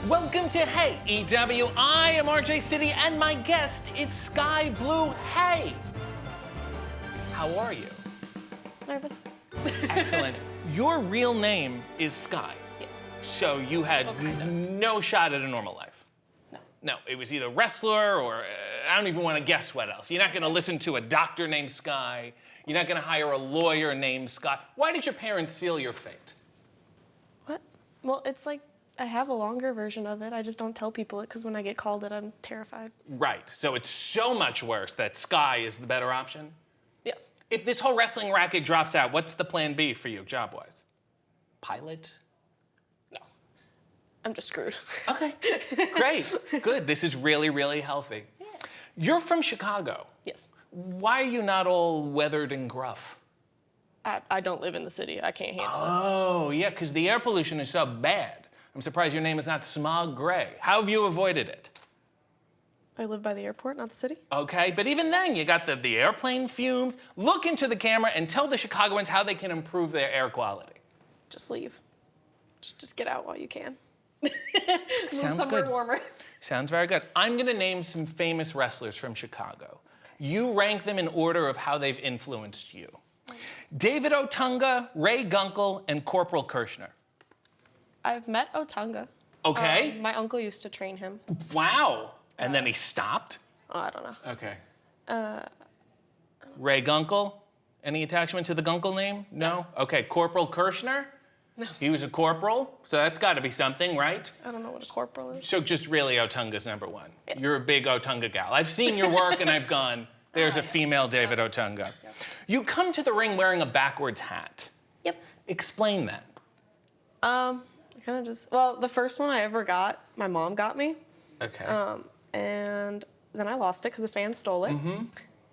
Welcome to Hey EW. I am RJ City, and my guest is Skye Blue. Hey, how are you? Nervous. Excellent. Your real name is Skye. Yes. So you had no shot at a normal life. No, it was either wrestler or I don't even want to guess what else. You're not going to listen to a doctor named Skye. You're not going to hire a lawyer named Skye. Why did your parents seal your fate? What? Well, it's like I have a longer version of it. I just don't tell people it because when I get called it, I'm terrified. Right. So it's so much worse that Skye is the better option? Yes. If this whole wrestling racket drops out, what's the plan B for you, job-wise? Pilot? No. I'm just screwed. Okay, great, good. This is really, really healthy. Yeah. You're from Chicago. Yes. Why are you not all weathered and gruff? I don't live in the city. I can't handle it. Oh, yeah, because the air pollution is so bad. I'm surprised your name is not Smog Gray. How have you avoided it? I live by the airport, not the city. Okay, but even then, you got the airplane fumes. Look into the camera and tell the Chicagoans how they can improve their air quality. Just leave. Just get out while you can. Sounds somewhere good. warmer. Sounds very good. I'm gonna name some famous wrestlers from Chicago. You rank them in order of how they've influenced you. David Otunga, Ray Gunkel, and Corporal Kirshner. I've met Otunga. Okay. My uncle used to train him. Wow. And then he stopped? Oh, I don't know. Okay. Ray Gunkel? Any attachment to the Gunkel name? No? Okay. Corporal Kirshner? No. He was a corporal, so that's got to be something, right? I don't know what a corporal is. So just really Otunga's number one. Yes. You're a big Otunga gal. I've seen your work and I've gone, there's a female David Otunga. Yep. You come to the ring wearing a backwards hat. Yep. Explain that. Kind of just, well, the first one I ever got, my mom got me. Okay. And then I lost it because a fan stole it. Mm-hmm.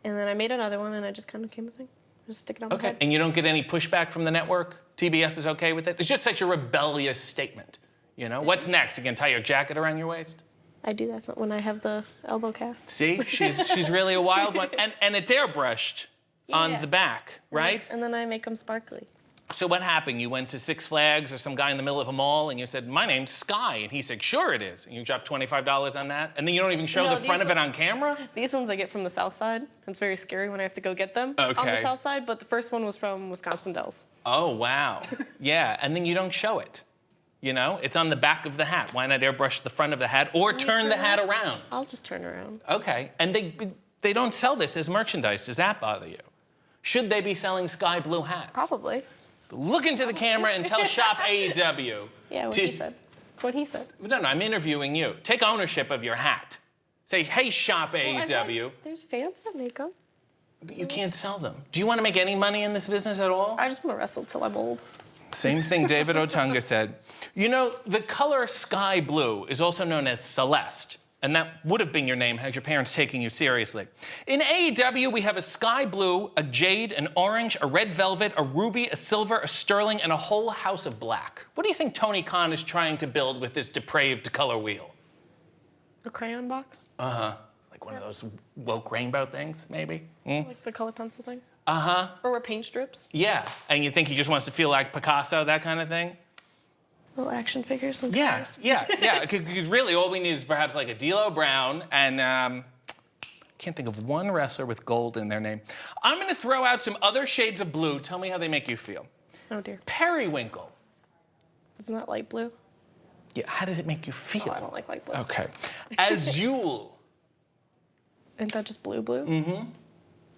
And then I made another one and it just kind of became a thing. Just stick it on my head. And you don't get any pushback from the network? TBS is okay with it? It's just such a rebellious statement. You know? What's next? You gonna tie your jacket around your waist? I do that when I have the elbow cast. See? She's really a wild one. And it's airbrushed on the back, right? And then I make them sparkly. So what happened? You went to Six Flags or some guy in the middle of a mall and you said, my name's Skye. And he said, sure it is. And you dropped $25 on that? And then you don't even show the front of it on camera? These ones I get from the South Side. It's very scary when I have to go get them on the South Side, but the first one was from Wisconsin Dells. Oh, wow. Yeah, and then you don't show it. You know, it's on the back of the hat. Why not airbrush the front of the hat or turn the hat around? I'll just turn around. Okay, and they don't sell this as merchandise. Does that bother you? Should they be selling sky blue hats? Probably. Look into the camera and tell Shop AEW. Yeah, what he said. That's what he said. No, I'm interviewing you. Take ownership of your hat. Say, hey, Shop AEW. There's fans that make them. But you can't sell them. Do you want to make any money in this business at all? I just want to wrestle till I'm old. Same thing David Otunga said. You know, the color sky blue is also known as Celeste. And that would have been your name had your parents taken you seriously. In AEW, we have a sky blue, a jade, an orange, a red velvet, a ruby, a silver, a sterling, and a whole house of black. What do you think Tony Khan is trying to build with this depraved color wheel? A crayon box? Uh-huh. Like one of those woke rainbow things, maybe? Like the color pencil thing? Uh-huh. Or with paint strips? Yeah. And you think he just wants to feel like Picasso, that kind of thing? Little action figures and cars. Yeah. Because really all we need is perhaps like a D'Lo Brown and can't think of one wrestler with gold in their name. I'm going to throw out some other shades of blue. Tell me how they make you feel. Oh, dear. Periwinkle. Isn't that light blue? Yeah, how does it make you feel? Oh, I don't like light blue. Okay. Azul. Isn't that just blue? Mm-hmm.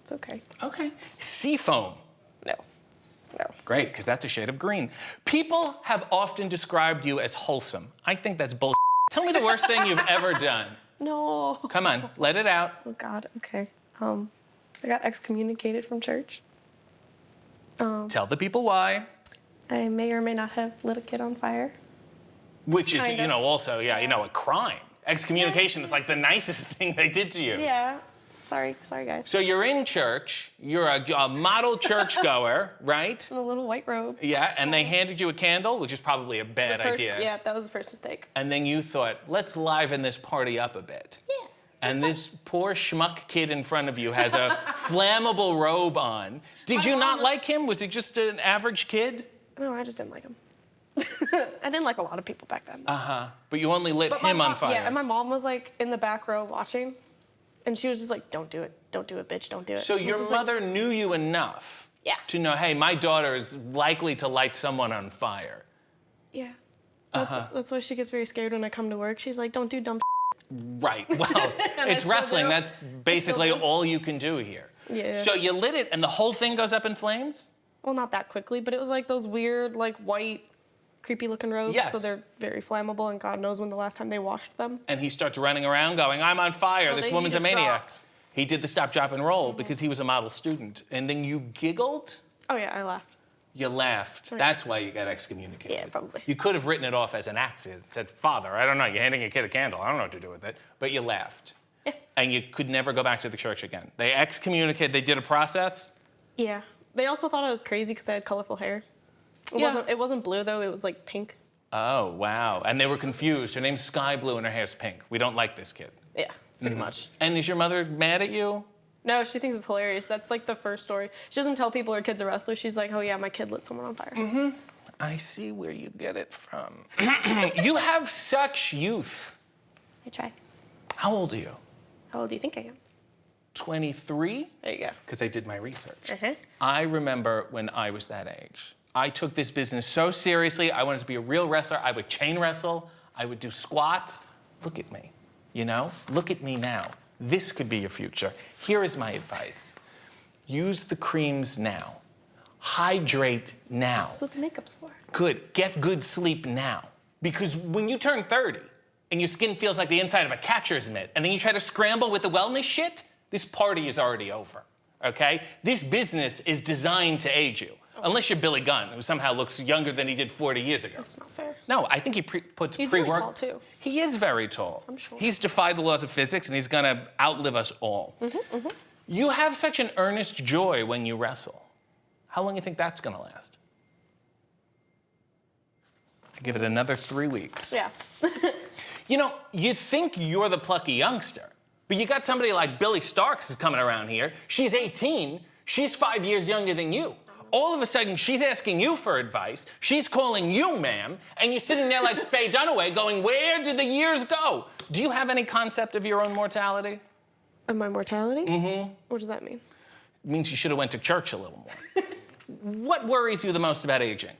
It's okay. Okay. Seafoam. No. Great, because that's a shade of green. People have often described you as wholesome. I think that's bull. Tell me the worst thing you've ever done. No. Come on, let it out. Oh, God, okay. I got excommunicated from church. Tell the people why. I may or may not have lit a kid on fire. Which is, also, a crime. Excommunication is like the nicest thing they did to you. Yeah. Sorry, guys. So you're in church, you're a model churchgoer, right? In a little white robe. Yeah, and they handed you a candle, which is probably a bad idea. Yeah, that was the first mistake. And then you thought, let's liven this party up a bit. Yeah. And this poor schmuck kid in front of you has a flammable robe on. Did you not like him? Was he just an average kid? No, I just didn't like him. I didn't like a lot of people back then. But you only lit him on fire. Yeah, and my mom was like in the back row watching, and she was just like, "Don't do it, bitch, don't do it." So your mother knew you enough to know, hey, my daughter is likely to light someone on fire. Yeah. That's why she gets very scared when I come to work. She's like, "Don't do dumb." Right. Well, it's wrestling. That's basically all you can do here. Yeah. So you lit it, and the whole thing goes up in flames? Well, not that quickly, but it was like those weird, like white, creepy-looking robes. Yes. So they're very flammable, and God knows when the last time they washed them. And he starts running around going, I'm on fire. Well, this he woman's a just maniac. dropped. He did the stop, drop, and roll because he was a model student. And then you giggled? Oh yeah, I laughed. You laughed. Nice. That's why you got excommunicated. Yeah, probably. You could have written it off as an accident. Said, Father, I don't know. You're handing a kid a candle. I don't know what to do with it. But you laughed. Yeah. And you could never go back to the church again. They excommunicated. They did a process. Yeah. They also thought I was crazy because I had colorful hair. It wasn't blue though. It was like pink. Oh, wow. And they were confused. Her name's Skye Blue and her hair's pink. We don't like this kid. Yeah, pretty much. And is your mother mad at you? No, she thinks it's hilarious. That's like the first story. She doesn't tell people her kid's a wrestler. She's like, "Oh yeah, my kid lit someone on fire." I see where you get it from. You have such youth. I try. How old are you? How old do you think I am? 23? There you go. Because I did my research. Uh-huh. I remember when I was that age. I took this business so seriously. I wanted to be a real wrestler. I would chain wrestle. I would do squats. Look at me, you know? Look at me now. This could be your future. Here is my advice. Use the creams now. Hydrate now. That's what the makeup's for. Good. Get good sleep now. Because when you turn 30 and your skin feels like the inside of a catcher's mitt, and then you try to scramble with the wellness shit, this party is already over, okay? This business is designed to age you. Unless you're Billy Gunn, who somehow looks younger than he did 40 years ago. That's not fair. No, I think he puts He's pre-work. really tall, too. He is very tall. I'm sure. He's defied the laws of physics, and he's gonna outlive us all. You have such an earnest joy when you wrestle. How long do you think that's gonna last? I give it another 3 weeks. Yeah. You know, you think you're the plucky youngster, but you got somebody like Billy Starks is coming around here. She's 18. She's 5 years younger than you. All of a sudden, she's asking you for advice. She's calling you ma'am, and you're sitting there like Faye Dunaway going, where did the years go? Do you have any concept of your own mortality? Of my mortality? What does that mean? It means you should have went to church a little more. What worries you the most about aging?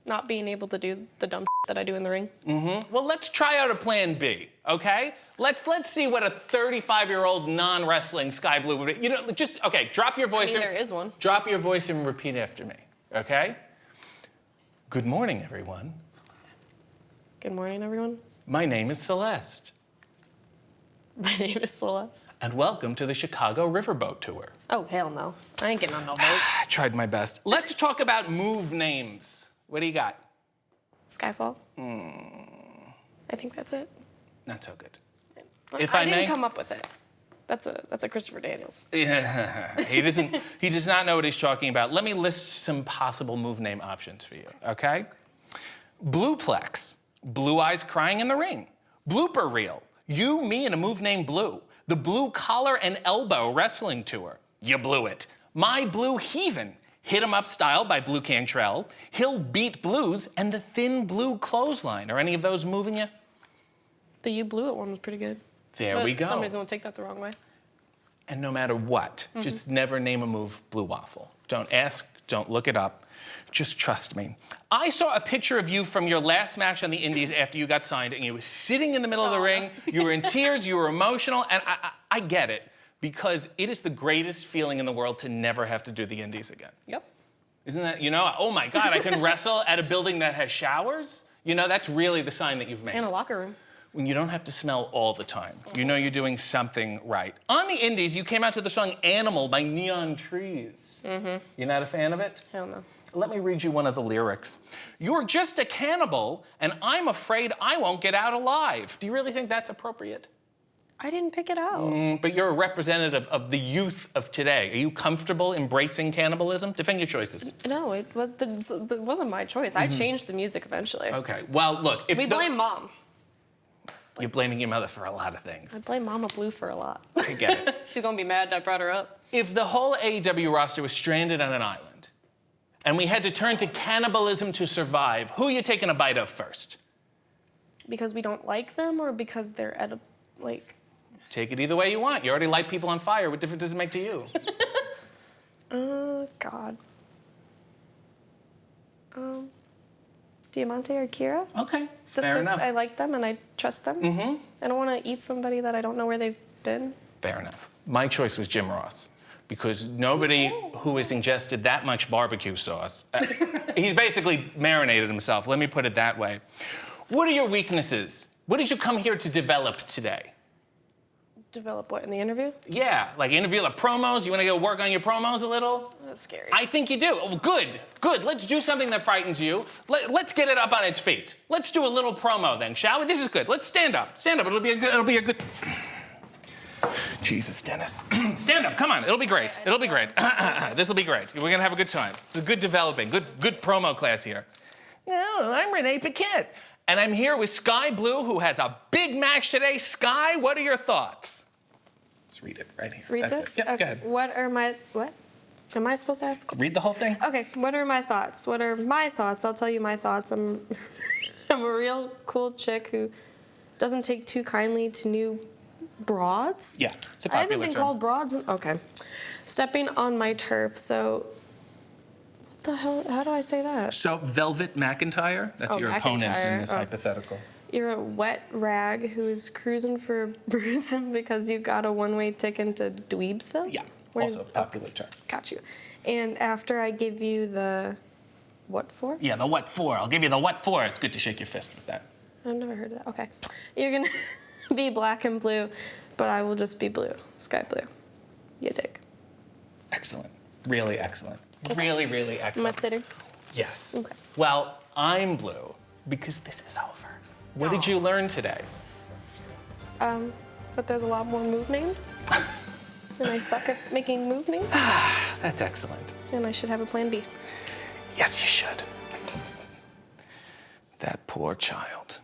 Not being able to do the dumb that I do in the ring. Well, let's try out a plan B, okay? Let's see what a 35-year-old non-wrestling Skye Blue would be. You know, just, okay, drop your voice. there is one. Drop your voice and repeat after me, okay? Good morning, everyone. Good morning, everyone. My name is Celeste, My name is Celeste. and welcome to the Chicago Riverboat Tour. Oh, hell no. I ain't getting on no boat. I tried my best. Let's talk about move names. What do you got? Skyfall? I think that's it. Not so good. If I didn't come up with it. That's a Christopher Daniels. Yeah, he does not know what he's talking about. Let me list some possible move name options for you, okay? Blueplex, Blue Eyes Crying in the Ring. Blooper Reel, You, Me, and a Move Named Blue. The Blue Collar and Elbow Wrestling Tour. You blew it. My Blue Heavin', Hit 'em Up Style by Blue Cantrell. Hill Beat Blues, and the Thin Blue Clothesline. Are any of those moving you? The You Blew It one was pretty good. There we go. Somebody's going to take that the wrong way. And no matter what, just never name a move Blue Waffle. Don't ask, don't look it up. Just trust me. I saw a picture of you from your last match on the Indies after you got signed, and you were sitting in the middle of the ring. You were in tears, you were emotional, and I get it, because it is the greatest feeling in the world to never have to do the Indies again. Yep. Isn't that, you know, oh my God, I can wrestle at a building that has showers? You know, that's really the sign that you've made. And a locker room. When you don't have to smell all the time. You know you're doing something right. On the Indies, you came out to the song Animal by Neon Trees. You're not a fan of it? Hell no. Let me read you one of the lyrics. You're just a cannibal, and I'm afraid I won't get out alive. Do you really think that's appropriate? I didn't pick it out. But you're a representative of the youth of today. Are you comfortable embracing cannibalism? Defend your choices. No, it wasn't my choice. I changed the music eventually. Okay, well, look. If We blame Mom. You're blaming your mother for a lot of things. I blame Mama Blue for a lot. I get it. She's going to be mad I brought her up. If the whole AEW roster was stranded on an island, and we had to turn to cannibalism to survive, who are you taking a bite of first? Because we don't like them, or because they're edible? Like. Take it either way you want. You already light people on fire. What difference does it make to you? God. Diamante or Kira? Okay, Just fair 'cause enough. I like them and I trust them. Mm-hmm. I don't want to eat somebody that I don't know where they've been. Fair enough. My choice was Jim Ross, because nobody who has ingested that much barbecue sauce, he's basically marinated himself, let me put it that way. What are your weaknesses? What did you come here to develop today? Develop what, in the interview? Yeah, like interview the promos? You want to go work on your promos a little? That's scary. I think you do. Oh, good. Let's do something that frightens you. Let's get it up on its feet. Let's do a little promo then, shall we? This is good. Let's stand up. It'll be a good. Jesus, Dennis. Stand up, come on. It'll be great. This will be great. We're gonna have a good time. It's a good developing, good promo class here. No, I'm Renee Paquette. And I'm here with Skye Blue, who has a big match today. Skye, what are your thoughts? Just read it right here. Read That's this? it. Yep, Okay. go ahead. What? Am I supposed to ask the question? Read the whole thing. Okay, what are my thoughts? I'll tell you my thoughts. I'm a real cool chick who doesn't take too kindly to new broads. Yeah, it's a I popular haven't been term. called broads. Okay. Stepping on my turf, so... What the hell? How do I say that? So, Velvet McIntyre, that's your opponent in this hypothetical. You're a wet rag who's cruising for bruising because you got a one-way ticket to Dweebsville? Yeah, Where's- also a popular term. Got you. And after I give you the... What for? Yeah, the what for. I'll give you the what for. It's good to shake your fist with that. I've never heard of that. Okay. You're going to be black and blue, but I will just be blue. Sky blue. You dig. Excellent. Really excellent. Really, really Am I excellent. sitting? Yes. Okay. Well, I'm blue because this is over. What did you learn today? But there's a lot more move names. And I suck at making move names. That's excellent. And I should have a plan B. Yes, you should. That poor child.